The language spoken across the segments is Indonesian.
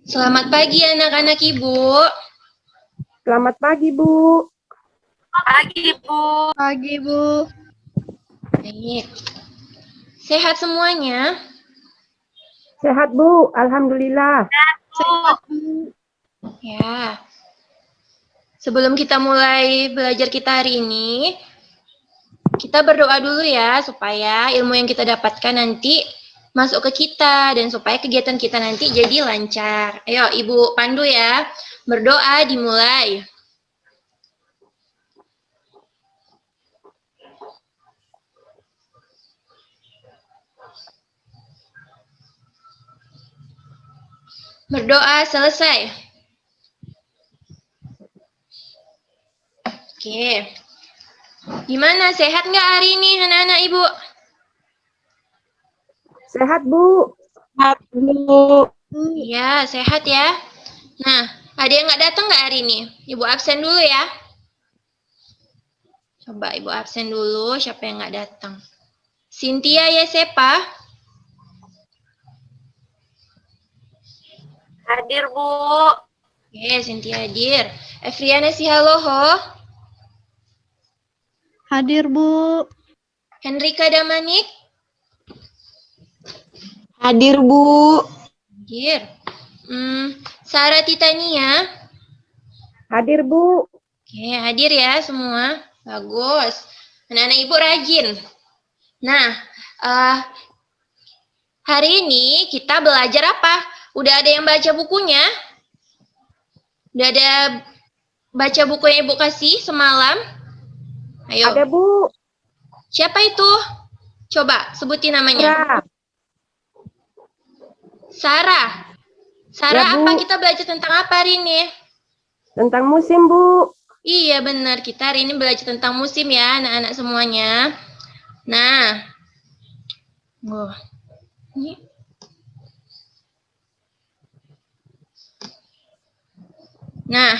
Selamat pagi anak-anak Ibu. Selamat pagi, Bu. Pagi, Bu. Pagi, Bu. Baik. Sehat semuanya? Sehat, Bu. Alhamdulillah. Sehat, Bu. Ya. Sebelum kita mulai belajar kita hari ini, kita berdoa dulu ya supaya ilmu yang kita dapatkan nanti masuk ke kita dan supaya kegiatan kita nanti jadi lancar. Ayo, Ibu pandu ya. Berdoa dimulai. Berdoa selesai. Oke. Gimana, sehat nggak hari ini anak-anak Ibu? Sehat, Bu. Sehat, Bu. Iya, sehat ya. Nah, ada yang nggak datang nggak hari ini? Ibu absen dulu ya. Coba Ibu absen dulu, siapa yang nggak datang? Cynthia Yesepa. Hadir, Bu. Oke, Cynthia hadir. Efriana Sihaloho. Hadir, Bu. Henrika Damanik. Hadir, Bu. Hadir. Sarah Titania. Hadir, Bu. Oke, hadir ya semua. Bagus. Anak-anak Ibu rajin. Nah, hari ini kita belajar apa? Udah ada yang baca bukunya? Udah ada baca buku yang Ibu kasih semalam? Ayo. Ada, Bu. Siapa itu? Coba sebutin namanya. Sarah. Sarah. Sarah, Ya, Bu. apa kita belajar tentang apa hari ini? Tentang musim, Bu. Iya benar, kita hari ini belajar tentang musim ya anak-anak semuanya. Nah, ini. Nah,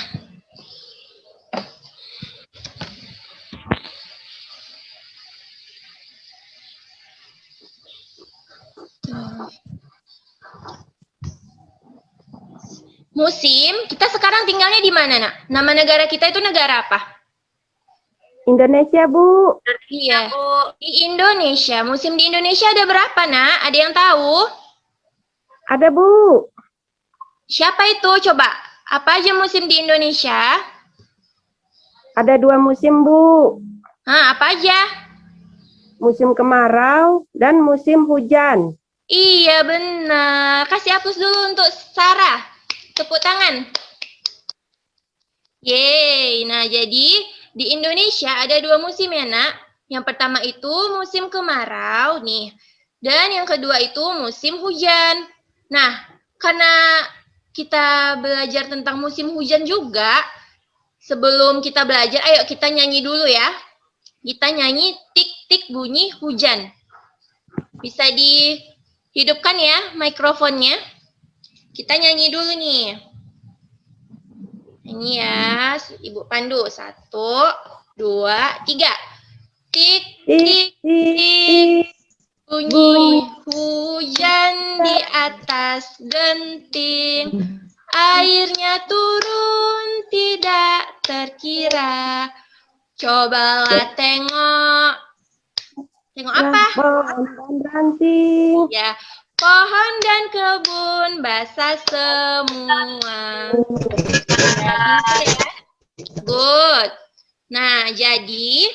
musim, kita sekarang tinggalnya di mana, Nak? Nama negara kita itu negara apa? Indonesia, Bu. Iya, Bu. di Indonesia. Musim di Indonesia ada berapa, Nak? Ada yang tahu? Ada, Bu. Siapa itu? Coba. Apa aja musim di Indonesia? Ada 2 musim, Bu. Hah, apa aja? Musim kemarau dan musim hujan. Iya, benar. Kasih hapus dulu untuk Sarah. Tepuk tangan. Yeay. Nah, jadi di Indonesia ada 2 musim ya, Nak. Yang pertama itu musim kemarau nih. Dan yang kedua itu musim hujan. Nah, karena kita belajar tentang musim hujan juga, sebelum kita belajar, ayo kita nyanyi dulu ya. Kita nyanyi tik-tik bunyi hujan. Bisa dihidupkan ya mikrofonnya. Kita nyanyi dulu nih. Nyanyi ya, Ibu Pandu. 1, 2, 3. Tik, tik, tik. Bunyi hujan di atas genting. Airnya turun tidak terkira. Cobalah tengok. Tengok apa? Pohon dan ranting. Ya, pohon dan kebun basah semua. Ya, pintar ya. Good. Nah, jadi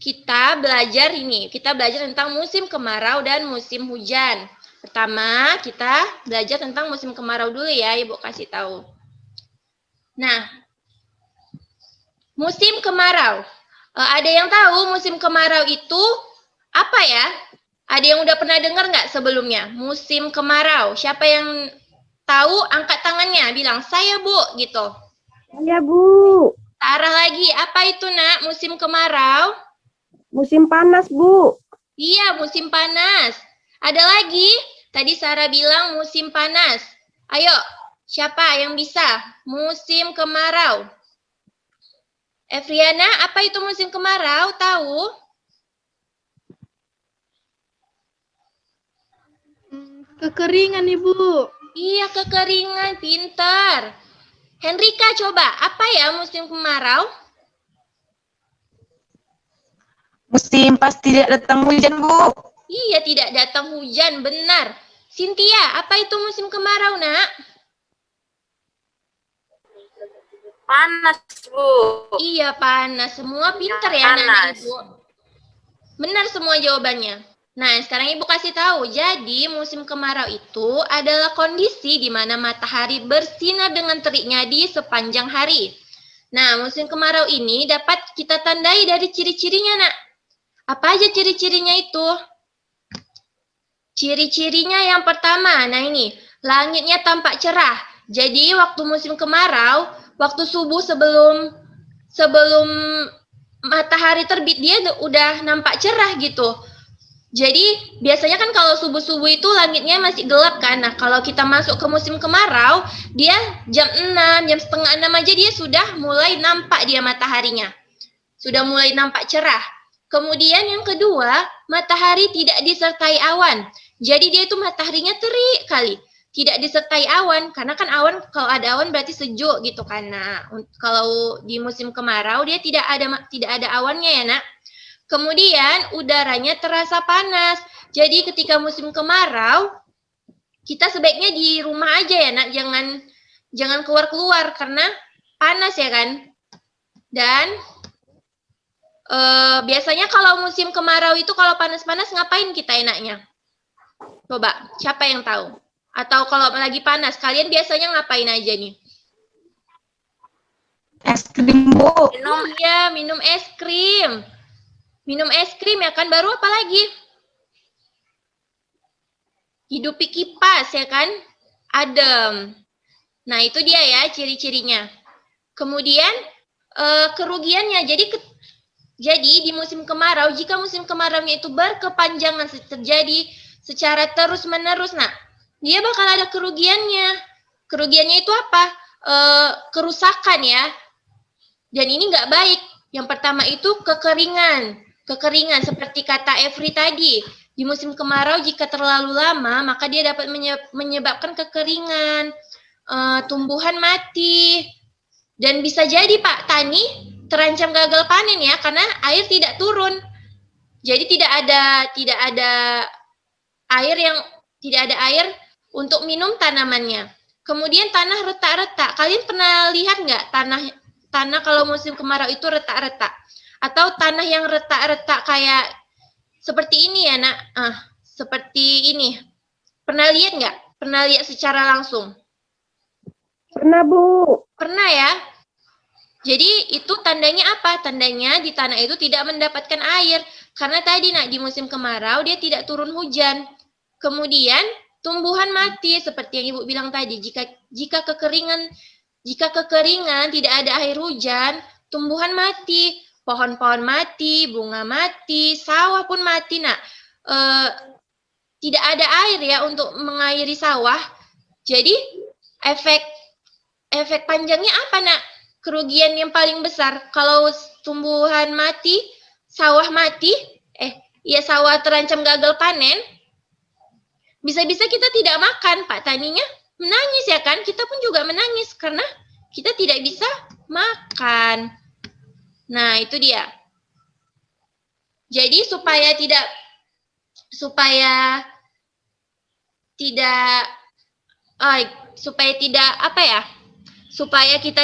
kita belajar ini. Kita belajar tentang musim kemarau dan musim hujan. Pertama, kita belajar tentang musim kemarau dulu ya, Ibu kasih tahu. Nah, musim kemarau. Ada yang tahu musim kemarau itu apa ya? Ada yang udah pernah dengar nggak sebelumnya? Musim kemarau. Siapa yang tahu angkat tangannya, bilang saya Bu gitu. Iya, Bu. Sarah lagi, apa itu Nak musim kemarau? Musim panas, Bu. Iya, musim panas. Ada lagi? Tadi Sarah bilang musim panas. Ayo, siapa yang bisa? Musim kemarau. Efriana, apa itu musim kemarau? Tahu? Kekeringan, Ibu. Iya, kekeringan, pintar. Henrika, coba, apa ya musim kemarau? Musim pas tidak datang hujan, Bu. Iya, tidak datang hujan, benar. Cynthia, apa itu musim kemarau, Nak? Panas, Bu. Iya, panas. Semua pintar ya, Nak, Panas. Ibu. Benar semua jawabannya. Nah, sekarang Ibu kasih tahu. Jadi, musim kemarau itu adalah kondisi di mana matahari bersinar dengan teriknya di sepanjang hari. Nah, musim kemarau ini dapat kita tandai dari ciri-cirinya, Nak. Apa aja ciri-cirinya itu? Ciri-cirinya yang pertama, nah ini, langitnya tampak cerah. Jadi, waktu musim kemarau, waktu subuh sebelum matahari terbit, dia udah nampak cerah gitu. Jadi biasanya kan kalau subuh-subuh itu langitnya masih gelap kan. Nah kalau kita masuk ke musim kemarau, dia jam 6, jam setengah 6 aja dia sudah mulai nampak dia mataharinya. Sudah mulai nampak cerah. Kemudian yang kedua, matahari tidak disertai awan. Jadi dia itu mataharinya terik kali. Tidak disertai awan, karena kan awan, kalau ada awan berarti sejuk gitu kan. Nah kalau di musim kemarau dia tidak ada awannya ya, Nak. Kemudian udaranya terasa panas. Jadi ketika musim kemarau, kita sebaiknya di rumah aja ya, Nak. Jangan keluar-keluar karena panas ya kan. Dan biasanya kalau musim kemarau itu kalau panas-panas ngapain kita enaknya? Coba, siapa yang tahu? Atau kalau lagi panas, kalian biasanya ngapain aja nih? Es krim, Bu. Iya, minum es krim. Minum es krim ya kan, baru apa lagi? Hidupi kipas ya kan, adem. Nah itu dia ya ciri-cirinya. Kemudian kerugiannya, jadi di musim kemarau, jika musim kemaraunya itu berkepanjangan terjadi secara terus-menerus, nah dia bakal ada kerugiannya. Kerugiannya itu apa? Kerusakan ya. Dan ini nggak baik. Yang pertama itu kekeringan. Kekeringan seperti kata Evri tadi, di musim kemarau jika terlalu lama maka dia dapat menyebabkan kekeringan, tumbuhan mati, dan bisa jadi Pak Tani terancam gagal panen ya karena air tidak turun. Jadi tidak ada air untuk minum tanamannya. Kemudian tanah retak-retak. Kalian pernah lihat nggak tanah kalau musim kemarau itu retak-retak? Atau tanah yang retak-retak kayak seperti ini ya, Nak. Seperti ini. Pernah lihat nggak? Pernah lihat secara langsung? Pernah, Bu. Pernah ya? Jadi itu tandanya apa? Tandanya di tanah itu tidak mendapatkan air. Karena tadi, Nak, di musim kemarau dia tidak turun hujan. Kemudian tumbuhan mati seperti yang Ibu bilang tadi. Jika kekeringan tidak ada air hujan, tumbuhan mati. Pohon-pohon mati, bunga mati, sawah pun mati. Nah, tidak ada air ya untuk mengairi sawah. Jadi efek panjangnya apa, Nak? Kerugian yang paling besar kalau tumbuhan mati, sawah mati, sawah terancam gagal panen. Bisa-bisa kita tidak makan, Pak Taninya menangis ya kan? Kita pun juga menangis karena kita tidak bisa makan. Nah, itu dia. Jadi supaya kita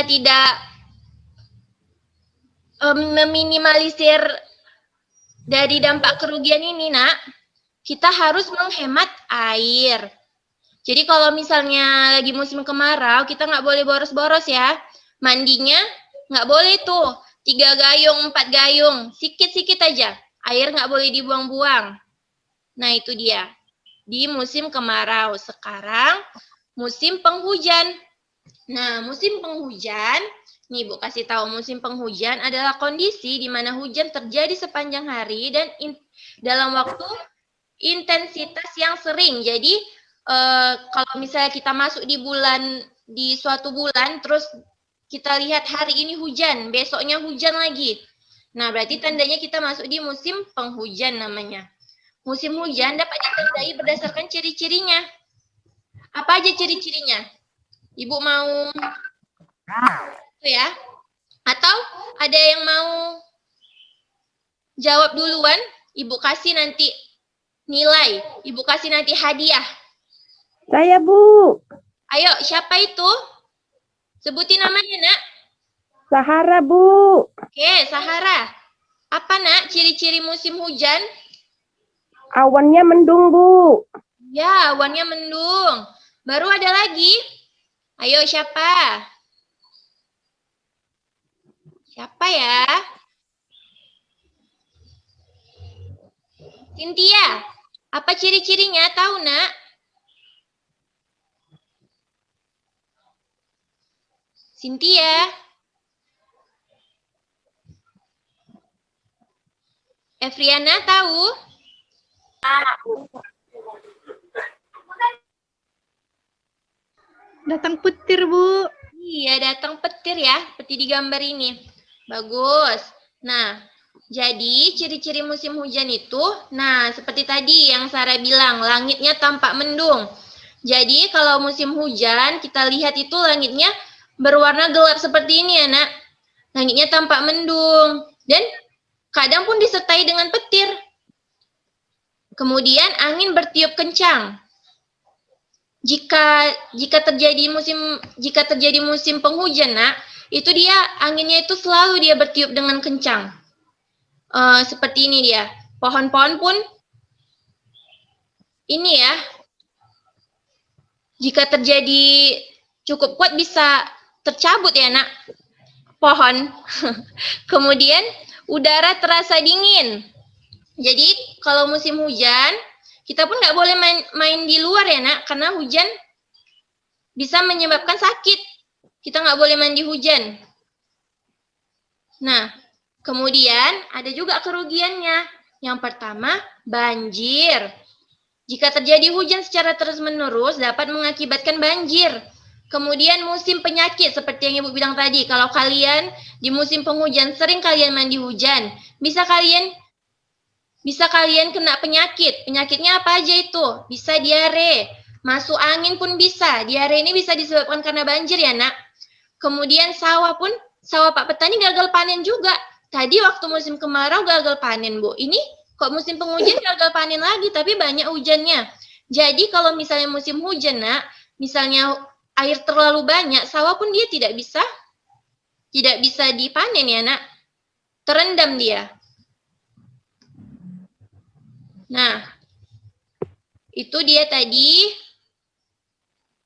tidak meminimalisir dari dampak kerugian ini, Nak, kita harus menghemat air. Jadi kalau misalnya lagi musim kemarau, kita nggak boleh boros-boros ya. Mandinya nggak boleh tuh. 3 gayung, 4 gayung, sikit-sikit aja. Air nggak boleh dibuang-buang. Nah, itu dia. Di musim kemarau. Sekarang musim penghujan. Nah, musim penghujan, nih Bu kasih tahu, musim penghujan adalah kondisi di mana hujan terjadi sepanjang hari dan dalam waktu intensitas yang sering. Jadi, kalau misalnya kita masuk di suatu bulan, terus kita lihat hari ini hujan, besoknya hujan lagi. Nah, berarti tandanya kita masuk di musim penghujan namanya. Musim hujan dapat ditandai berdasarkan ciri-cirinya. Apa aja ciri-cirinya? Ibu mau itu ya? Atau ada yang mau jawab duluan? Ibu kasih nanti nilai. Ibu kasih nanti hadiah. Saya, Bu. Ayo, siapa itu? Sebutin namanya, Nak. Sahara, Bu. Oke, Sahara. Apa, Nak, ciri-ciri musim hujan? Awannya mendung, Bu. Ya, awannya mendung. Baru ada lagi? Ayo, siapa? Siapa ya? Cynthia. Apa ciri-cirinya? Tahu, Nak? Cynthia. Efriana tahu? Datang petir, Bu. Iya, datang petir ya, seperti di gambar ini. Bagus. Nah, jadi ciri-ciri musim hujan itu, nah seperti tadi yang Sarah bilang, langitnya tampak mendung. Jadi kalau musim hujan, kita lihat itu langitnya berwarna gelap seperti ini ya, Nak. Langitnya tampak mendung. Dan kadang pun disertai dengan petir. Kemudian angin bertiup kencang. Jika terjadi musim penghujan, Nak, itu dia anginnya itu selalu dia bertiup dengan kencang. Seperti ini dia. Pohon-pohon pun ini ya. Jika terjadi cukup kuat bisa tercabut ya, Nak, pohon. Kemudian udara terasa dingin. Jadi kalau musim hujan, kita pun nggak boleh main di luar ya, Nak, karena hujan bisa menyebabkan sakit. Kita nggak boleh mandi hujan. Nah, kemudian ada juga kerugiannya. Yang pertama, banjir. Jika terjadi hujan secara terus-menerus dapat mengakibatkan banjir. Kemudian musim penyakit seperti yang Ibu bilang tadi. Kalau kalian di musim penghujan sering kalian mandi hujan, bisa kalian kena penyakit. Penyakitnya apa aja itu? Bisa diare, masuk angin pun bisa. Diare ini bisa disebabkan karena banjir ya, Nak. Kemudian sawah Pak petani gagal panen juga. Tadi waktu musim kemarau gagal panen, Bu. Ini kok musim penghujan gagal panen lagi, tapi banyak hujannya. Jadi kalau misalnya musim hujan, Nak, misalnya air terlalu banyak, sawah pun dia tidak bisa dipanen ya, Nak. Terendam dia. Nah, itu dia tadi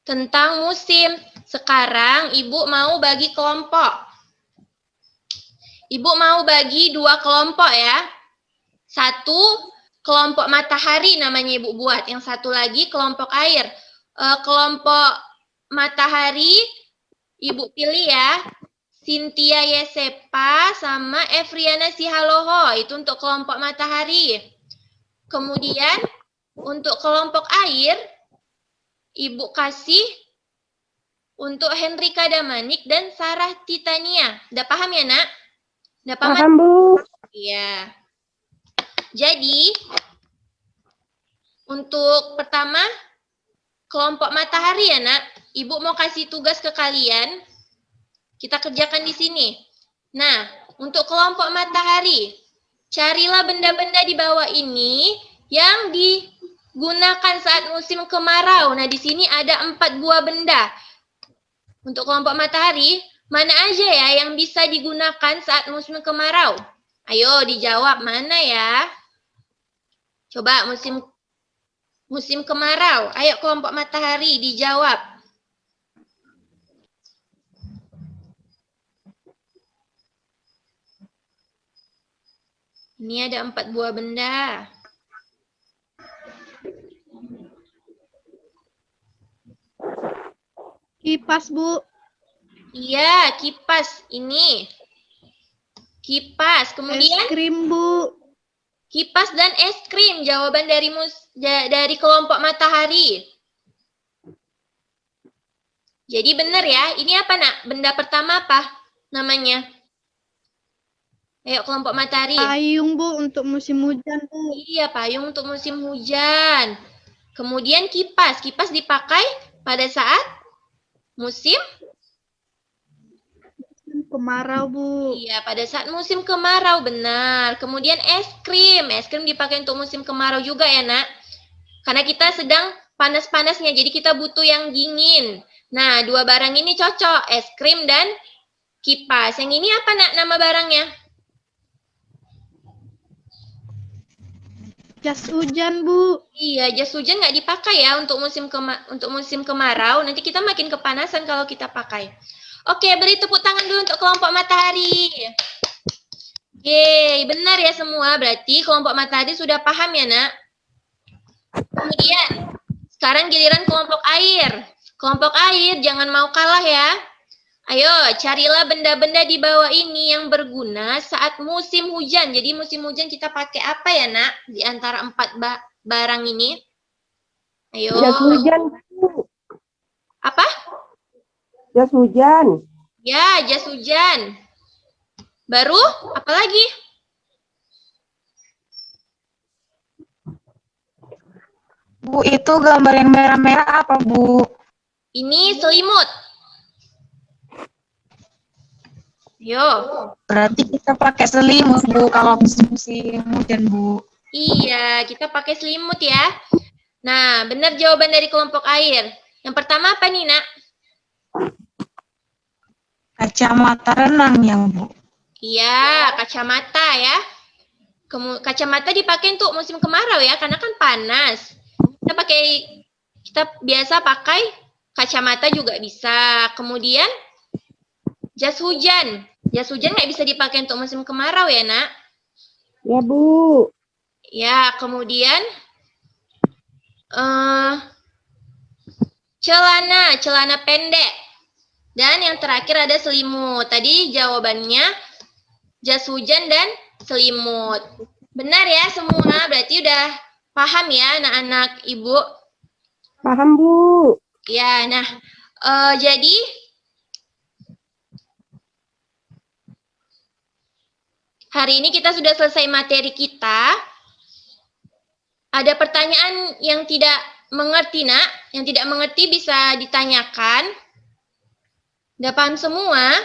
tentang musim. Sekarang Ibu mau bagi kelompok. Ibu mau bagi 2 kelompok ya. Satu kelompok matahari namanya Ibu buat. Yang satu lagi kelompok air. Kelompok matahari Ibu pilih ya. Cynthia Yesepa sama Efriana Sihaloho. Itu untuk kelompok matahari. Kemudian untuk kelompok air, Ibu kasih untuk Henrika Damanik dan Sarah Titania. Udah paham ya, Nak? Udah paham? Paham, Bu. Iya. Jadi, untuk pertama, kelompok matahari ya, Nak. Ibu mau kasih tugas ke kalian. Kita kerjakan di sini. Nah, untuk kelompok matahari, carilah benda-benda di bawah ini yang digunakan saat musim kemarau. Nah, di sini ada 4 buah benda. Untuk kelompok matahari, mana aja ya yang bisa digunakan saat musim kemarau? Ayo dijawab, mana ya? Coba musim kemarau. Ayo kelompok matahari dijawab. Ini ada 4 buah benda. Kipas, Bu. Iya, kipas. Ini. Kipas. Kemudian Es krim, Bu. kipas dan es krim. Jawaban dari kelompok matahari. Jadi benar ya. Ini apa, Nak? Benda pertama apa namanya? Ayo kelompok matahari. Payung, Bu, untuk musim hujan, Bu. Iya, payung untuk musim hujan. Kemudian kipas. Kipas dipakai pada saat musim? Kemarau, Bu. Iya, pada saat musim kemarau, benar. Kemudian es krim. Es krim dipakai untuk musim kemarau juga ya, Nak. Karena kita sedang panas-panasnya, jadi kita butuh yang dingin. Nah, dua barang ini cocok, es krim dan kipas. Yang ini apa, Nak, nama barangnya? Jas hujan, Bu. Iya, jas hujan nggak dipakai ya untuk musim kemarau. Nanti kita makin kepanasan kalau kita pakai. Oke, beri tepuk tangan dulu untuk kelompok matahari. Yeay, benar ya semua. Berarti kelompok matahari sudah paham ya, Nak? Kemudian, sekarang giliran kelompok air. Kelompok air, jangan mau kalah ya. Ayo, carilah benda-benda di bawah ini yang berguna saat musim hujan. Jadi musim hujan kita pakai apa ya, Nak? Di antara 4 barang ini. Ayo. Jas hujan, Bu. Apa? Jas hujan. Ya, jas hujan. Baru, apa lagi? Bu, itu gambar yang merah-merah apa, Bu? Ini selimut. Yo. Berarti kita pakai selimut, Bu, kalau musim hujan, Bu. Iya, kita pakai selimut ya. Nah, benar jawaban dari kelompok air. Yang pertama apa nih, Nak? Kacamata renang ya, Bu. Iya, kacamata ya. Kacamata dipakai untuk musim kemarau ya, karena kan panas. Kita biasa pakai kacamata juga bisa. Kemudian jas hujan. Jas hujan nggak bisa dipakai untuk musim kemarau ya, Nak? Ya, Bu. Ya, kemudian celana pendek. Dan yang terakhir ada selimut. Tadi jawabannya jas hujan dan selimut. Benar ya semua? Berarti udah paham ya anak-anak Ibu? Paham, Bu. Ya, nah jadi hari ini kita sudah selesai materi kita. Ada pertanyaan yang tidak mengerti, Nak? Yang tidak mengerti bisa ditanyakan. Udah paham semua?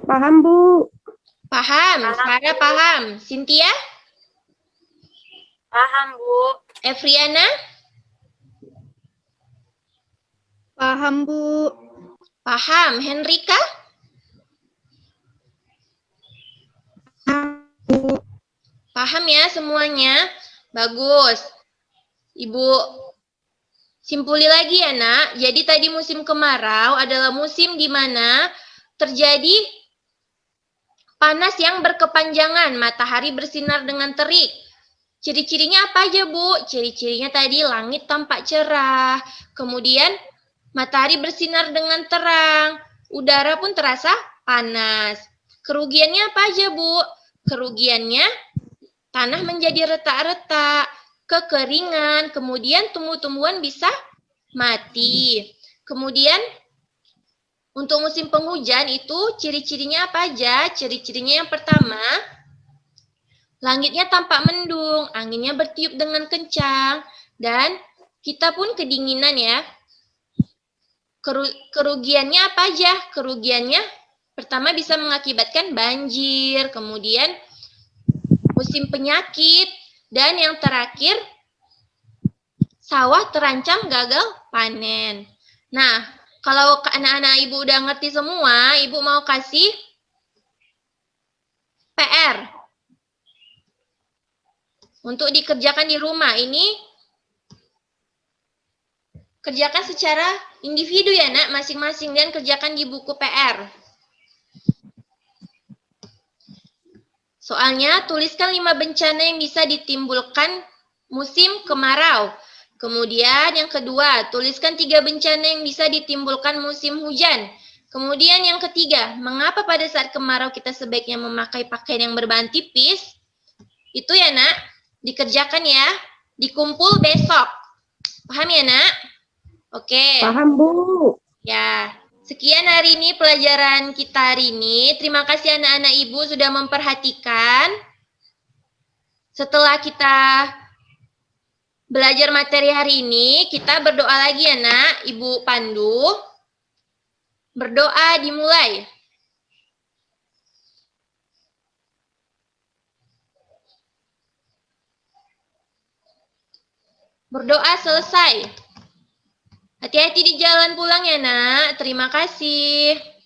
Paham, Bu. Paham. Sarah paham. Cynthia? Paham, Bu. Efriana? Paham, Bu. Paham. Henrika? Paham ya semuanya? Bagus. Ibu simpuli lagi ya, Nak. Jadi tadi musim kemarau adalah musim di mana terjadi panas yang berkepanjangan, matahari bersinar dengan terik. Ciri-cirinya apa aja, Bu? Ciri-cirinya tadi langit tampak cerah, kemudian matahari bersinar dengan terang, udara pun terasa panas. Kerugiannya apa aja, Bu? Kerugiannya tanah menjadi retak-retak, kekeringan, kemudian tumbuh-tumbuhan bisa mati. Kemudian untuk musim penghujan itu ciri-cirinya apa aja? Ciri-cirinya yang pertama, langitnya tampak mendung, anginnya bertiup dengan kencang, dan kita pun kedinginan ya. Kerugiannya apa aja? Kerugiannya pertama bisa mengakibatkan banjir, kemudian musim penyakit, dan yang terakhir, sawah terancam gagal panen. Nah, kalau anak-anak Ibu udah ngerti semua, Ibu mau kasih PR untuk dikerjakan di rumah. Ini kerjakan secara individu ya, Nak, masing-masing, dan kerjakan di buku PR. Soalnya, tuliskan 5 bencana yang bisa ditimbulkan musim kemarau. Kemudian yang kedua, tuliskan 3 bencana yang bisa ditimbulkan musim hujan. Kemudian yang ketiga, mengapa pada saat kemarau kita sebaiknya memakai pakaian yang berbahan tipis? Itu ya, Nak, dikerjakan ya, dikumpul besok. Paham ya, Nak? Oke. Paham, Bu. Ya. Sekian hari ini pelajaran kita hari ini. Terima kasih anak-anak Ibu sudah memperhatikan. Setelah kita belajar materi hari ini, kita berdoa lagi ya, Nak. Ibu Pandu. Berdoa dimulai. Berdoa selesai. Hati-hati di jalan pulang ya, Nak. Terima kasih.